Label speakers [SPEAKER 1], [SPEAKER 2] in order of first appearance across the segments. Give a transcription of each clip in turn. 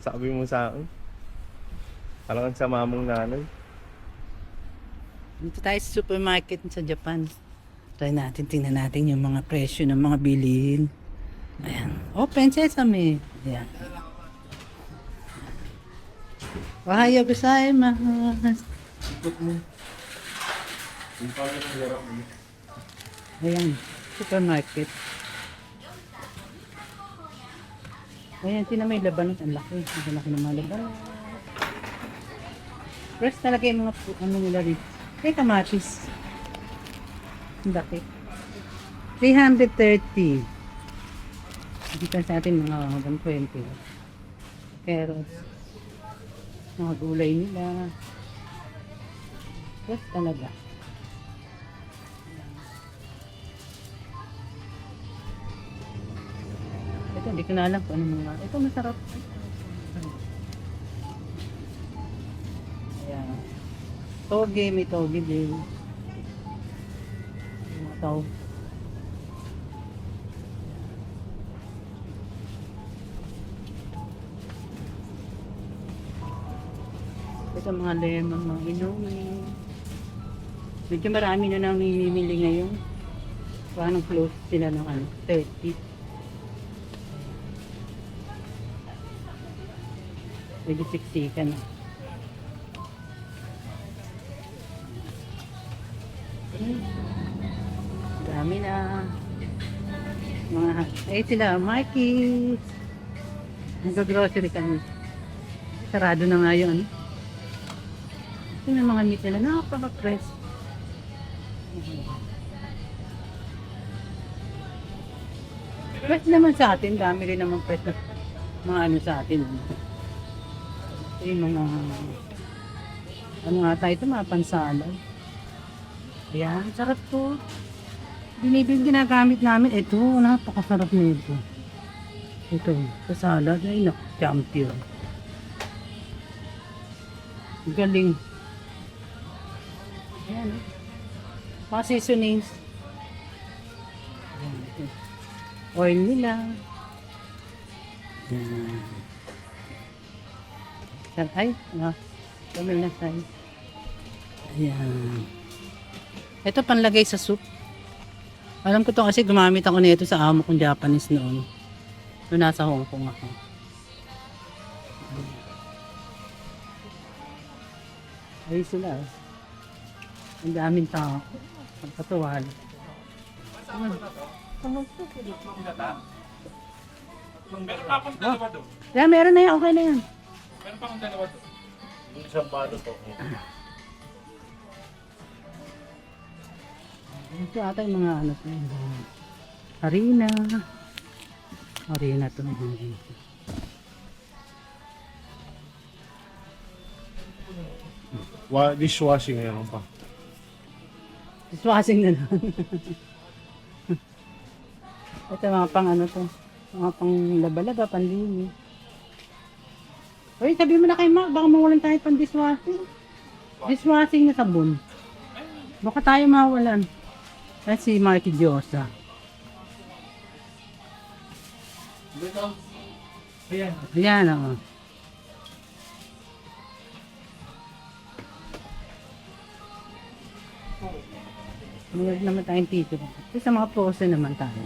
[SPEAKER 1] Sabi mo sa akin, parang sa mamong nanay.
[SPEAKER 2] Dito tayo sa supermarket sa Japan. Try natin, tingnan natin yung mga presyo ng mga bilihin. Ayan. Open sesame. Ayan. Ohayo gozaimasu. Ayan. Supermarket. Ayan, tingnan mo yung labanos. Ang laki. Ang laki ng mga labanos. Fresh talaga yung mga ano nila rin. May kamatis. Ang laki. 330. Dito sa atin mga 120. Carrots. Mga gulay nila. Fresh talaga. Ito, hindi ko na alam kung ano mga. Ito, masarap. Ayan. Toge, may toge din. Mga tao. Ito mga lemon, mga inumin. Medyo marami na nang mimili ngayon. Parang close sila ng 30. Medyo siksikan na. Dami na. Mga, ay sila, Marquis. Nag-grocery kami. Sarado na nga yun. Ito yung mga meat nila. Napaka-fresh. Fresh naman sa atin. Dami rin naman fresh na mga ano sa atin. Ito yung mga ano nga tayo ito, mga pansalad. Ayan, sarap to. Binibig ginagamit namin. Ito, napakasarap nito. Ito, sa salad. Ay, champion. Galing. Ayan. Mga seasonings. Ayan, ito. Oil nila. Ayan. Ay, kami na tayo. Ayan. Ito panlagay sa soup. Alam ko to kasi gumamit ako nito sa amo kong Japanese noon. Noong nasa Hong Kong ako. Ayun sila. Ang daming tao. Pagkatuwal.
[SPEAKER 3] Meron pa akong dalawa doon.
[SPEAKER 2] Yeah, meron na yan. Okay na yan.
[SPEAKER 3] Meron pa akong dalawa doon.
[SPEAKER 1] Isang balo po.
[SPEAKER 2] Ito ata yung mga ano to. Harina. Harina to.
[SPEAKER 1] Dishwashing ngayon pa.
[SPEAKER 2] Dishwashing na lang. Ito mga pang ano to. Mga pang laba-laba, panlini. Uy, sabi mo na kay Mark, baka mawalan tayo pang dishwashing. Dishwashing na sabon. Baka tayo mawalan. At si Marky Diosa.
[SPEAKER 1] Ayan.
[SPEAKER 2] Ayan o. Meron naman tayong tito. Ito sa mga pose naman tayo.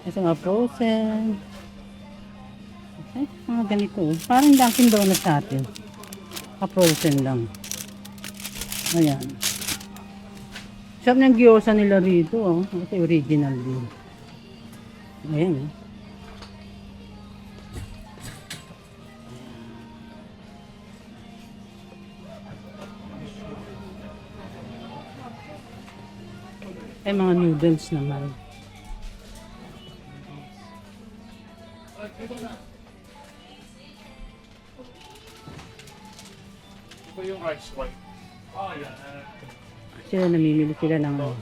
[SPEAKER 2] Ito sa mga frozen. Ay, mga ganito. Parang Dunkin Donuts sa atin. Ka-frozen lang. Ayan. Sarap ng gyoza nila rito. Oh. Kasi original din. Ayan. Oh. Ay, mga noodles naman.
[SPEAKER 3] Ito yung rice wine. Oh, yan.
[SPEAKER 2] Sila namimili sila ng ano.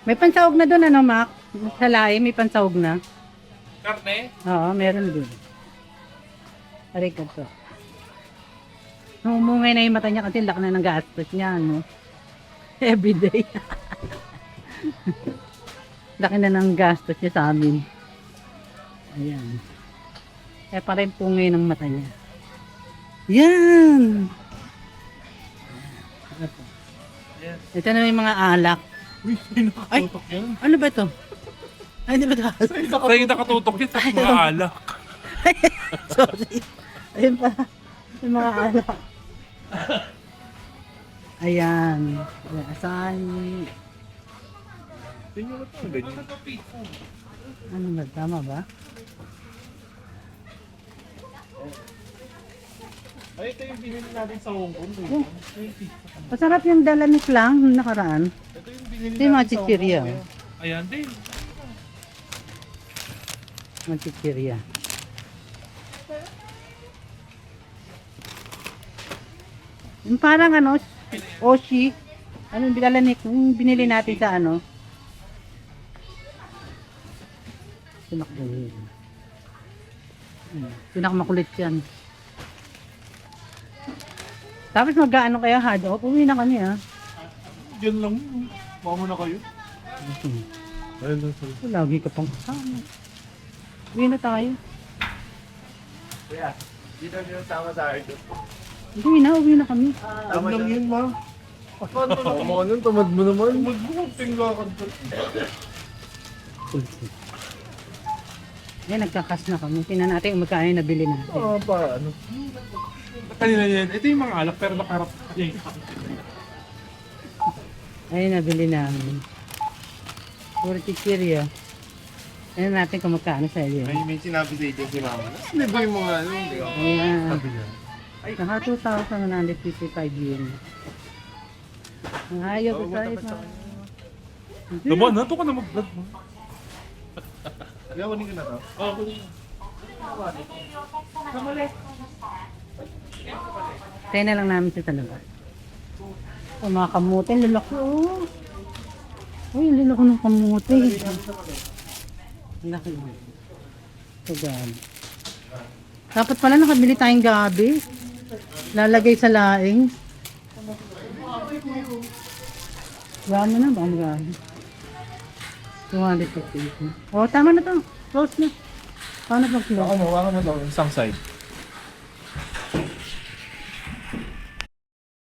[SPEAKER 2] May pansahog na doon, ano, Mac? Sa lahi, may pansahog na.
[SPEAKER 3] Karne?
[SPEAKER 2] Oo, meron din. Aray ka to. Umungay na yung mata niya kasi laki na ng gastos niya, no? Everyday. Laki na ng gastos niya sa amin. Ayan. Eh, parang pungay ng mata niya. Yan! Ito na yung mga alak.
[SPEAKER 3] Uy, may nakatutok yan.
[SPEAKER 2] Ano ba ito? Ay, hindi ba ito?
[SPEAKER 3] Sa'yo nakatutok yan sa mga alak.
[SPEAKER 2] Sorry. Ayun pa. Yung mga alak. Ayan. Asahan.
[SPEAKER 1] Tingnan mo ito, ganyan.
[SPEAKER 2] Ano ba? Tama ba?
[SPEAKER 1] Ay, ito yung binili natin sa Hong Kong.
[SPEAKER 2] Oh. Masarap yung dalanik lang nung nakaraan.
[SPEAKER 1] Ito yung binili
[SPEAKER 2] Ito yung mga
[SPEAKER 1] natin sa Hong
[SPEAKER 2] chichirya.
[SPEAKER 1] Kong.
[SPEAKER 3] Ayan din.
[SPEAKER 2] Mga chichirya. Yung parang ano, Oshi. Ano yung dalanik? Yung binili natin sa ano. Sinakbo yun. Pinakamakulit yan. Tapos mag-ano kaya hard off? Uwi na kami ha.
[SPEAKER 3] Diyan lang. Baka mo na kayo.
[SPEAKER 1] Ayun lang sila.
[SPEAKER 2] Lagi ka pang kasama. Uwi na tayo.
[SPEAKER 1] Kuya, dito nyo sama sa akin.
[SPEAKER 2] Uwi na kami.
[SPEAKER 1] Tama lang yun, ma. Tama ka nun, tamad mo naman.
[SPEAKER 3] Tingga ka doon.
[SPEAKER 2] Yan, nagkakas na kami. Tingnan natin kung magkano yung nabili natin.
[SPEAKER 1] Oo, para ano.
[SPEAKER 3] Kanina yan. Ito yung mga alak pero nakarap. Yan.
[SPEAKER 2] Ayun, nabili namin. Puro chichirya. Tingnan natin kung magkano sa iyo.
[SPEAKER 1] May sinabi sa ito si mama. Hindi ba yung mga ano? Hindi ka.
[SPEAKER 2] Ayan. Naka 2,155 yun. Ayaw ko sa isa.
[SPEAKER 3] Naman, nato ka na mag-vlog mo.
[SPEAKER 1] Gawanin ko na to.
[SPEAKER 3] Oo, kunin mo.
[SPEAKER 2] Tayo na lang namin sa talaga. Oh, mga kamote, lalaki oh. Uy, lalaki ng kamote. Laki mo. So, gabi. Dapat pala nakabili tayong gabi. Lalagay sa laing. Gama na ba ang gabi? 250. Oh, tama na to. Close na. Paano pag close?
[SPEAKER 1] Hawakan mo to, isang side.